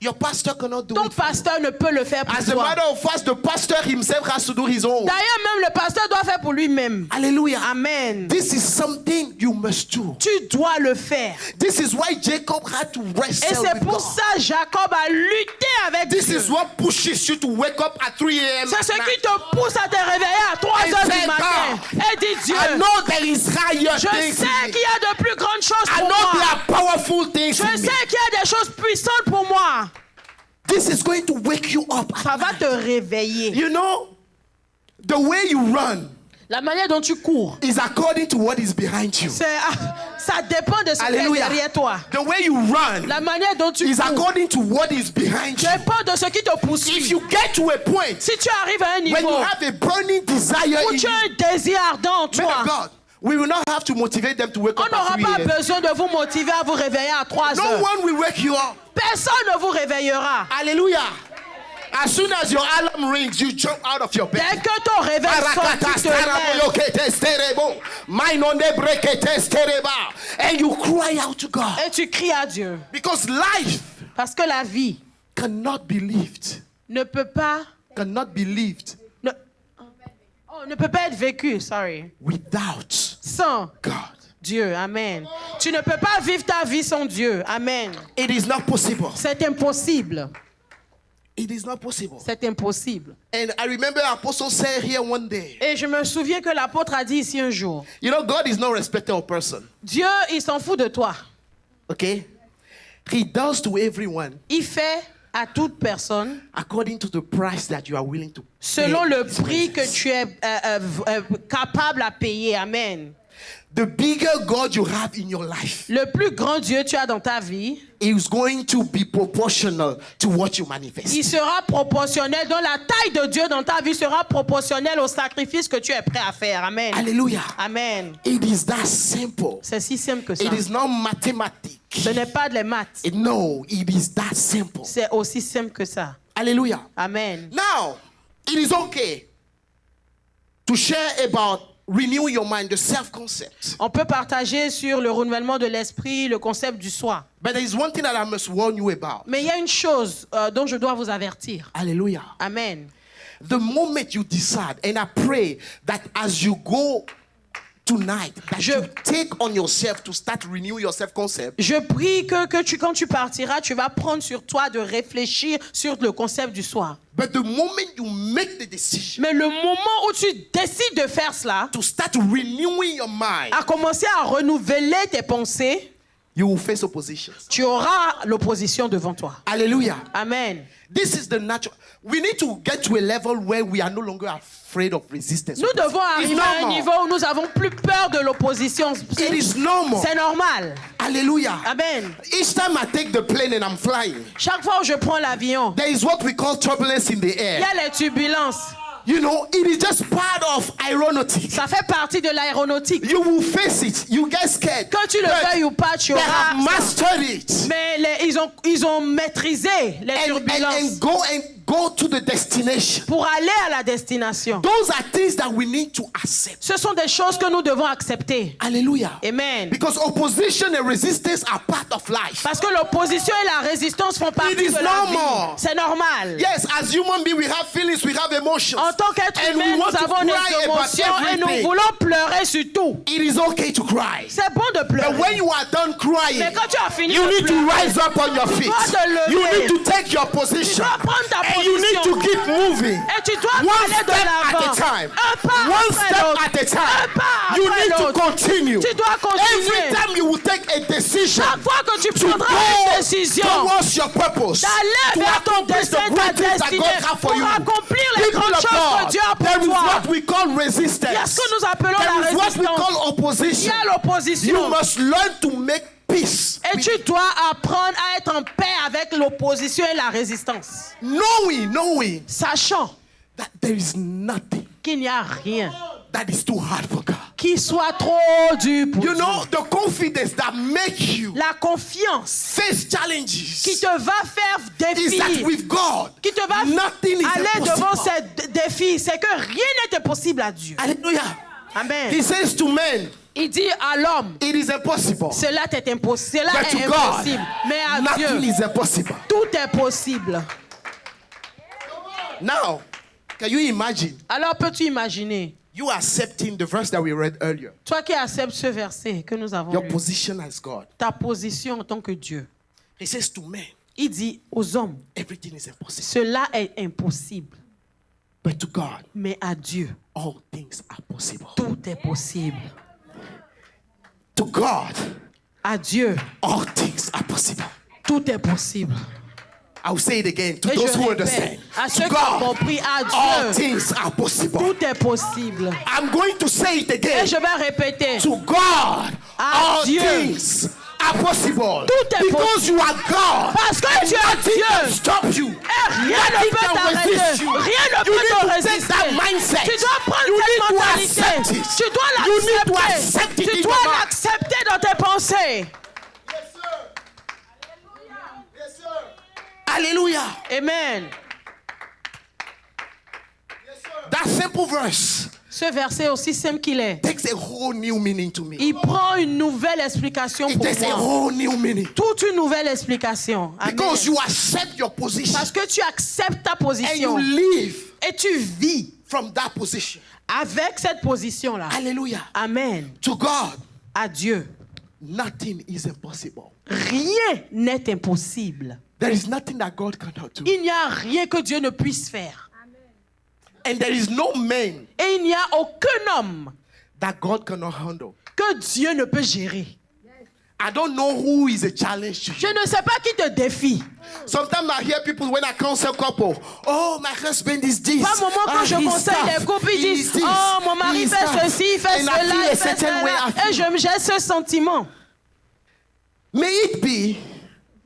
Your pastor cannot do Ton it for you. pasteur ne peut le faire pour As a toi. matter of fact, the pastor himself has to do his own. D'ailleurs, même le pasteur doit faire pour lui-même. Hallelujah. Amen. This is something you must do. Tu dois le faire. This is why Jacob had to Et wrestle c'est with pour God. ça Jacob a lutté avec This Dieu. is what pushes you to wake up at 3 a.m. C'est ce at qui night. te pousse à te réveiller à 3 I heures said, du matin. Et dis Dieu, I know there is higher je things sais in me. qu'il y a de plus grandes choses I pour know there moi. are powerful things Je in me. sais qu'il y a des choses puissantes pour moi. This is going to wake you up. Ça va te réveiller. You know, the way you run La manière dont tu cours, is according to what is behind you. ça dépend de ce qui est Hallelujah. derrière toi. The way you run La manière dont tu is cours according to what is behind you. dépend de ce qui te If poursuit. you get to a point Si tu arrives à un when you niveau have a burning desire où in tu you, as un désir ardent en men of toi, God, we will not have to motivate them to wake on up at n'aura 3 pas a.m. besoin de vous motiver à vous réveiller à 3 No heures. one will wake you up. Personne ne vous réveillera. Hallelujah. As soon as your alarm rings, you jump out of your bed. Dès que ton réveil sonne, tu te lèves And you cry out to God. et tu cries à Dieu. Because life Parce que la vie cannot be lived. ne peut pas ne peut pas être vécue, Without sans God. Dieu. Amen. Tu ne peux pas vivre ta vie sans Dieu. Amen. It is not possible. C'est impossible. It is not possible. C'est impossible. And I remember Apostle said here one day, Et je me souviens que l'apôtre a dit ici un jour, you know, God is not respecter of person. Dieu, il s'en fout de toi. Okay? He does to everyone Il fait à toute personne according to the price that you are willing to pay. selon le in his prix que presence. tu es capable à payer. Amen. The bigger God you have in your life Le plus grand Dieu tu as dans ta vie, is going to be proportional to what you manifest. il sera proportionnel, donc la taille de Dieu dans ta vie sera proportionnelle au sacrifice que tu es prêt à faire. Amen. Hallelujah. Amen. It is that simple. C'est si simple que ça. It is not mathematics. Ce n'est pas de les maths. No, it is that simple. C'est aussi simple que ça. Hallelujah. Amen. Now, it is okay to share about renewing your mind, the self-concept. On peut partager sur le renouvellement de l'esprit, le concept du soi. But there is one thing that I must warn you about. Mais il y a une chose dont je dois vous avertir. Hallelujah. Amen. The moment you decide, and I pray that as you go tonight, that you take on yourself to start renewing your self-concept. Je prie que quand tu partiras, tu vas prendre sur toi de réfléchir sur le concept du soi. But the moment you make the decision Mais le moment où tu décides de faire cela, to start renewing your mind, à commencer à renouveler tes pensées, you will face opposition. tu auras l'opposition devant toi. Hallelujah. Amen. This is the natural. We need to get to a level where we are no longer afraid of resistance. Nous devons arriver à un niveau où nous n'avons plus peur de l'opposition. It is normal. C'est normal. Hallelujah. Amen. Each time I take the plane and I'm flying, Chaque fois où je prends l'avion, there is what we call turbulence in the il y air. a les turbulences. You know, it is just part of aeronautique. Ça fait partie de l'aéronautique. You will face it. You get scared. Que tu le But veuilles ou pas, tu they have auras. mastered it. Mais ils ont maîtrisé les turbulences And go to the destination. pour aller à la destination. Those are things that we need to accept. Ce sont des choses que nous devons accepter. Hallelujah. Amen. Because opposition and resistance are part of life. Parce que l'opposition et la résistance font partie It is de la vie. normal. C'est normal. Yes, as human beings, we have feelings, we have emotions. En tant qu'être And we humain, want nous to avons cry des about émotions et nous everything. voulons pleurer sur tout. It is okay to cry. C'est bon de But pleurer. when you are done crying, Mais quand tu as fini you de need to pleurer, rise up on your feet. dois te lever. You need to take your position. Tu dois prendre ta And you need position. to keep moving. Et tu dois One aller de step l'avant. at a time. Un pas One après step l'autre. at a time. Un pas You après need to l'autre. continue. Tu dois continuer. Every time you will take a decision Chaque fois que tu to prendras go une décision towards your purpose, d'aller to vers ton accomplish the destin, ta great things that destinée, God have for pour you, accomplir les people grandes of choses que God, Dieu a pour there is toi. what we call Il y a ce resistance. que nous appelons There la is what we résistance. call Il opposition. y a l'opposition. You must learn to make peace, Et tu dois apprendre à être en paix avec l'opposition et la résistance. knowing Sachant that there is nothing qu'il n'y a rien that is too hard for God. qui soit trop dur pour You Dieu. know, the confidence that makes you La confiance face qui challenges te va faire is that défier, with God, qui te va nothing is aller devant impossible. ces défis, c'est que rien n'est impossible à Dieu. Hallelujah. Amen. He says to men, Il dit à l'homme, it is impossible. cela est impossible. Cela But to est God, impossible. Mais à nothing Dieu, is impossible. tout est possible. Now, can you imagine Alors peux-tu imaginer, you accepting the verse that we read earlier? toi qui acceptes ce verset que nous avons Your lu, position as God. ta position en tant que Dieu. He says to men, Il dit aux hommes, everything is impossible. cela est impossible. But to God, Mais à Dieu, all things are possible. tout est possible. To God, À Dieu, all things are possible. tout est possible. I will say it again to Et those je who répète, understand. à ceux To qui ont God, compris, à all Dieu, things are possible. tout est possible. I'm going to say it Et again. je vais répéter, To God, À all Dieu, things are possible. tout est Because you are God. parce que tu es Nothing can Dieu. stop you. Et rien ne Nothing peut can t'arrêter. resist you. Rien ne You peut need te to take résister. that mindset. Tu dois prendre You cette need to mentalité. accept it. Tu dois You need to l'accepter. accept it Tu in dois your mind. l'accepter dans tes pensées. Hallelujah. Amen. That simple verse Ce verset, aussi simple qu'il est, takes a whole new meaning to me. il prend une nouvelle explication It pour takes a moi. whole new meaning. Toute une nouvelle explication. Amen. Because you accept your position Parce que tu acceptes ta and you position live et tu vis from that position. avec cette position-là. Hallelujah. Amen. To God, À Dieu, nothing is impossible. rien n'est impossible. There is nothing that God cannot do. Il n'y a rien que Dieu ne puisse faire. And there is no man Et il n'y a aucun homme that God cannot handle. que Dieu ne peut gérer. I don't know who is a challenge to Je you. ne sais pas qui te défie. Sometimes I hear people when I counsel couple, oh, my husband is this. Pas un moment quand je he's conseille tough. les couples, ils He disent, is this. oh, mon mari He is fait tough. ceci, il fait And I feel cela, a il fait certain way. cela. Et j'ai ce sentiment. May it be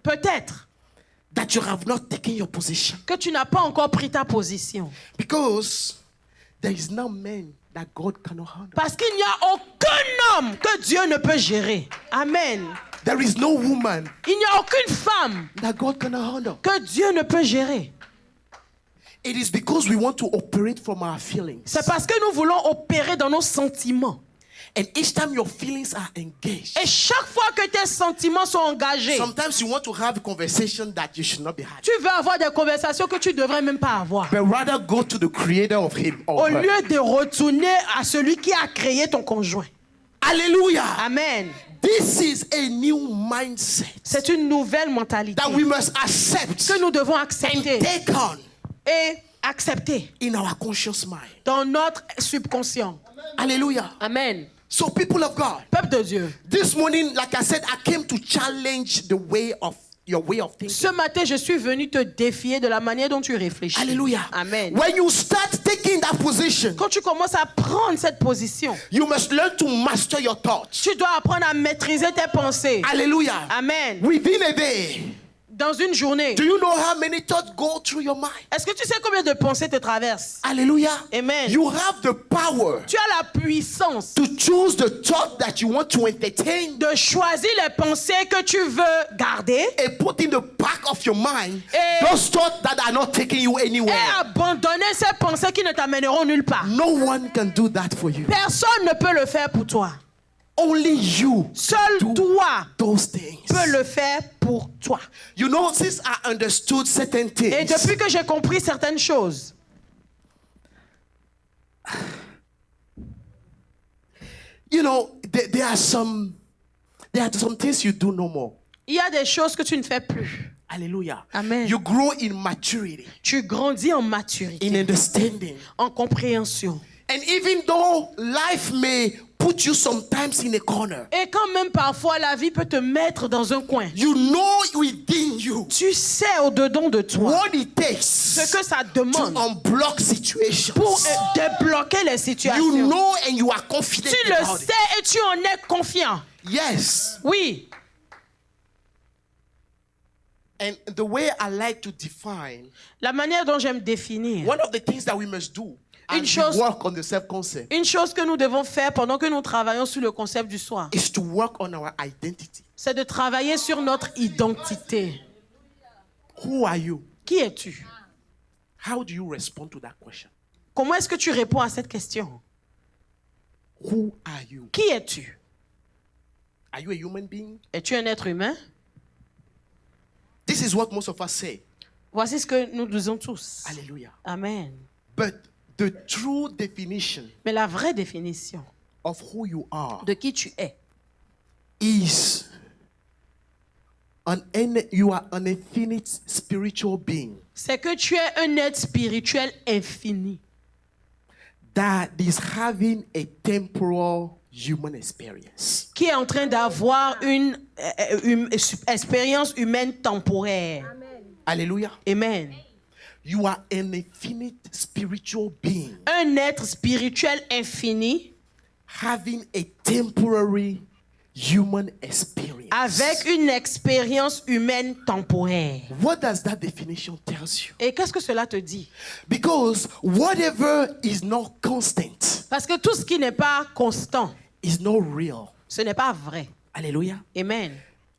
Peut-être that you have not taken your position. que tu n'as pas encore pris ta position. Because there is no man that God cannot handle. Parce qu'il n'y a aucun homme que Dieu ne peut gérer. Amen. There is no woman Il n'y a aucune femme that God cannot handle. que Dieu ne peut gérer. It is because we want to operate from our feelings. C'est parce que nous voulons opérer dans nos sentiments. And each time your feelings are engaged, Et chaque fois que tes sentiments sont engagés, sometimes you want to have a conversation that you should not be having. tu veux avoir des conversations que tu ne devrais même pas avoir. But rather go to the creator of him or Au her. lieu de retourner à celui qui a créé ton conjoint. Hallelujah. Amen. This is a new mindset C'est une nouvelle mentalité that we must accept que nous devons and accepter take on et accepter in our conscious mind. dans notre subconscient. Hallelujah. Amen. So, people of God, Peuple de Dieu, this morning, like I said, I came to challenge the way of your way of thinking. ce matin, je suis venu te défier de la manière dont tu réfléchis. Hallelujah. Amen. When you start taking that position, Quand tu commences à prendre cette position, you must learn to master your thoughts. tu dois apprendre à maîtriser tes pensées. Hallelujah. Amen. Within a day, Dans une journée, do you know how many thoughts go through your mind? est-ce que tu sais combien de pensées te traversent? Hallelujah. Amen. You have the power Tu as la puissance to choose the thought that you want to entertain de choisir les pensées que tu veux garder and put in the back of your mind Et- those thoughts that are not taking you et anywhere. abandonner ces pensées qui ne t'amèneront nulle part. No one can do that for you. Personne ne peut le faire pour toi. Only you Seul do toi those things. peux le faire pour toi. You know, since I understood certain Et things, depuis que j'ai compris certaines choses, you know, there are some things you do no more. il y a des choses que tu ne fais plus. Hallelujah. Amen. You grow in maturity, Tu grandis en maturité, in understanding. en compréhension. And even though life may put put you sometimes in a corner. Et quand même parfois la vie peut te mettre dans un coin. You know within you Tu sais au-dedans de toi what it takes ce que ça to demande unblock situations. pour débloquer les situations. You know and you are confident Tu le about sais et tu en es confiant. it. Yes. Oui. And the way I like to define, La manière dont j'aime définir. one of the things that we must do Une as chose- we work on the self-concept Une chose que nous devons faire pendant que nous travaillons sur le concept du soi, is to work on our identity. c'est de travailler sur notre identité. Who are you? Qui es-tu? How do you respond to that question? Comment est-ce que tu réponds à cette question? Who are you? Qui es-tu? Are you a human being? Es-tu un être humain? This is what most of us say. Voici ce que nous disons tous. Hallelujah. Amen. But the true definition Mais la vraie définition of who you are de qui tu es, is you are an infinite spiritual being c'est que tu es un être spirituel infini that is having a temporal human experience. qui est en train d'avoir une expérience humaine temporaire. Hallelujah. Amen. You are an infinite spiritual being Un être spirituel infini having a temporary human experience. avec une expérience humaine temporaire. What does that definition tell you? Et qu'est-ce que cela te dit? Because whatever is not constant Parce que tout ce qui n'est pas constant, is not real. ce n'est pas vrai. Hallelujah. Amen.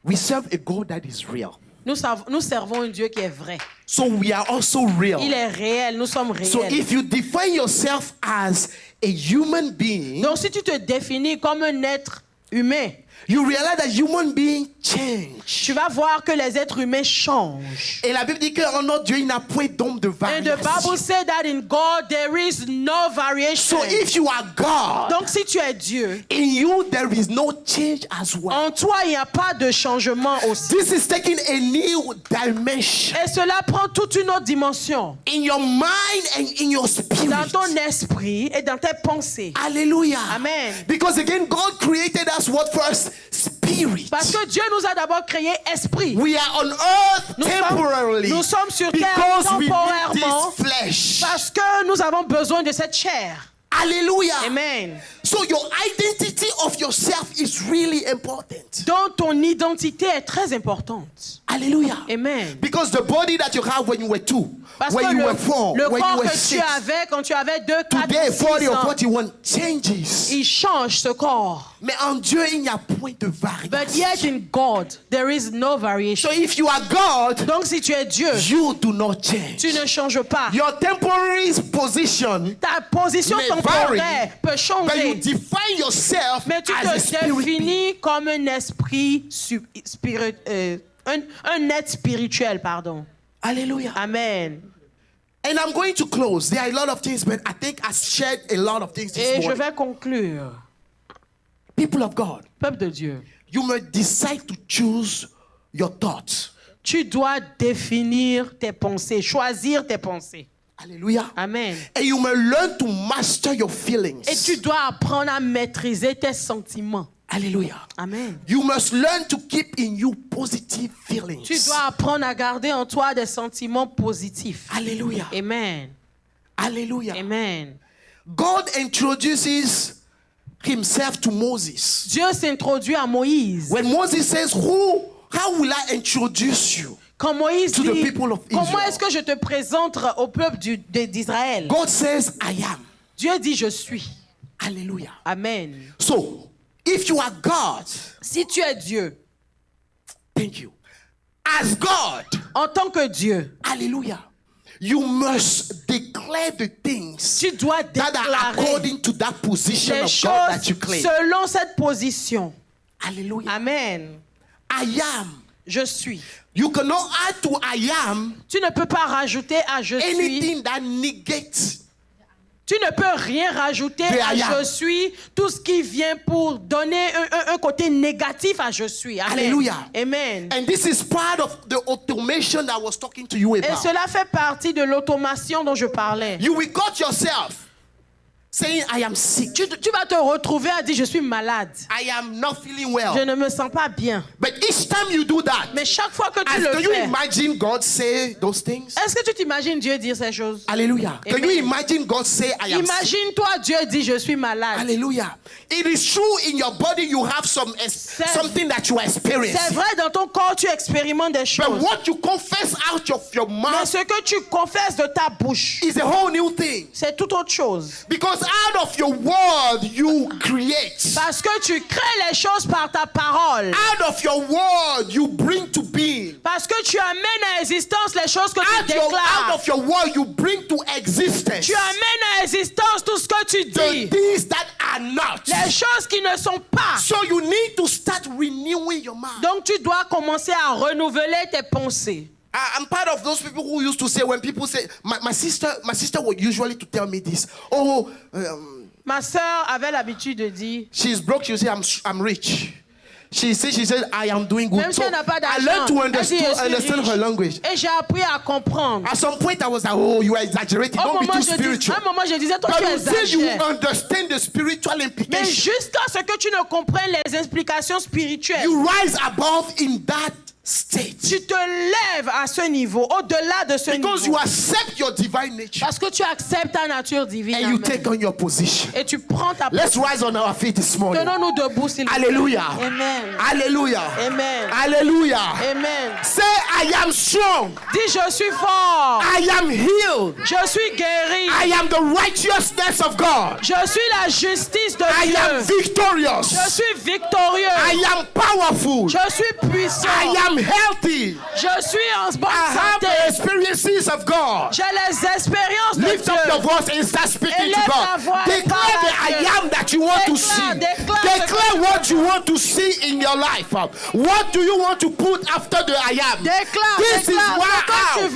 We serve a God that is real. Nous servons un Dieu qui est vrai. So we are also real. Il est réel, nous sommes réels. So if you define yourself as a human being, Donc si tu te définis comme un être humain, you realize that human beings change. tu vas voir que les êtres humains changent. Et la Bible dit qu'en notre Dieu, il n'a point d'ombre de And the Bible variation. says that in God there is no variation. So if you are God, Donc si tu es Dieu, in you there is no change as well. en toi il n'y a pas de changement aussi. This is taking a new dimension Et cela prend toute une autre dimension in your mind and in your dans spirit. ton esprit et dans tes pensées. Hallelujah. Amen. Because again, God created us what first? Spirit. Parce que Dieu nous a d'abord créé esprit. We are on earth Nous temporarily nous sommes sur terre because we need temporairement this flesh. parce que nous avons besoin de cette chair. Hallelujah. Amen. So your identity of yourself is really important. Donc ton identité est très importante. Hallelujah. Amen. Because the body that you have when you were 2, Parce when que you were 4, le when you corps were que 6, tu avais quand tu avais 2, 4, today 40 6 or ans, 41 changes. il change ce corps. Mais en Dieu, il n'y a point de But yet variation. in God, there is no variation. So if you are God, Donc si tu es Dieu, you do not change. tu ne changes pas. Your temporary position Ta position may temporaire peut but you changer. define yourself Mais tu as a te spirit being. définis comme un esprit un être spirituel, pardon. Hallelujah. Amen. And I'm going to close. There are a lot of things, but I think I shared a lot of things this Et je morning. vais conclure. People of God, Peuple de Dieu, you must decide to choose your thoughts. tu dois définir tes pensées, choisir tes pensées. Hallelujah. Amen. And you must learn to master your feelings. Et tu dois apprendre à maîtriser tes sentiments. Hallelujah. Amen. You must learn to keep in you positive feelings. Tu dois apprendre à garder en toi des sentiments positifs. Hallelujah. Amen. Hallelujah. Amen. God introduces himself to Moses. Dieu s'introduit à Moïse. When Moses says, how will I introduce you? Quand Moïse To the dit, people of comment Israel. est-ce que je te présente au peuple d'Israël? God says, I am. Dieu dit, je suis. Hallelujah. Amen. So, if you are God, Si tu es Dieu, thank you. As God, en tant que Dieu, hallelujah, you must declare the things tu dois that are déclarer according to that position les of God that you choses claim. selon cette position. Hallelujah. Amen. I am. Je suis. You cannot add to I am Tu ne peux pas rajouter à je suis. anything that negates. Tu ne peux rien rajouter The à I am. je suis, tout ce qui vient pour donner un côté négatif à je suis. Amen. Hallelujah. Amen. And this is part of the automation I was talking to you Et about. cela fait partie de l'automation dont je parlais. You will cut yourself. saying, I am sick. Tu vas te retrouver à dire, je suis malade. I am not feeling well. Je ne me sens pas bien. But each time you do that, Mais chaque fois que tu can le you fais, imagine God say those things? est-ce que tu t'imagines Dieu dire ces choses? Hallelujah. Can you imagine God say, I am sick? Imagine-toi Dieu dit, je suis malade. Hallelujah. It is true in your body you have something that you are C'est experiencing. vrai, dans ton corps, tu expérimentes des But choses. what you confess out of your Mais mouth ce que tu confesses de ta bouche, is a whole new thing. c'est tout autre chose. Because out of your word you create. Parce que tu crées les choses par ta parole. Out of your word you bring to being. Parce que tu amènes à existence les choses que tu Out déclares. of your word you bring to existence Tu amènes à existence tout ce que tu the dis. things that are not. Les choses qui ne sont pas. So you need to start renewing your mind. Donc tu dois commencer à renouveler tes pensées. I'm part of those people who used to say, when people say, my sister would usually to tell me this. Oh, Ma sœur avait l'habitude de dire, she's broke. She say, I'm rich. She said, I am doing good. même si So elle n'a pas I d'argent, learned to elle dit, je suis understand her riche. language. Et j'ai appris à comprendre. At some point, I was like, oh, you are exaggerating. Don't be too spiritual. À un moment, je disais, toi, But tu until you exagères. understand the spiritual Mais implications, jusqu'à ce que tu ne comprennes les explications spirituelles, you rise above in that state. tu te lèves à ce niveau, au-delà de ce Because you niveau. accept your divine nature Parce que tu acceptes ta nature divine. and you Amen. take on your position. Et tu prends ta Let's position. rise on our feet this morning. Tenons-nous debout, s'il vous plaît. Hallelujah. Amen. Hallelujah. Amen. Hallelujah. Amen. Say, I am strong. Dis, je suis fort. I am healed. Je suis guéri. I am the righteousness of God. Je suis la justice de I am Dieu. victorious. Je suis victorieux. I am powerful. Je suis puissant. I am healthy. Je suis en bonne I have santé. the experiences of God. J'ai les expériences de Lift up your Dieu. voice and start speaking to Élève ta God. voix et Declare parle the à I Dieu. am that you want to Déclare, see. déclare ce que Declare what you want to see in your life. What do you want to put after the I am? Déclare, This is déclare why ce que tu I veux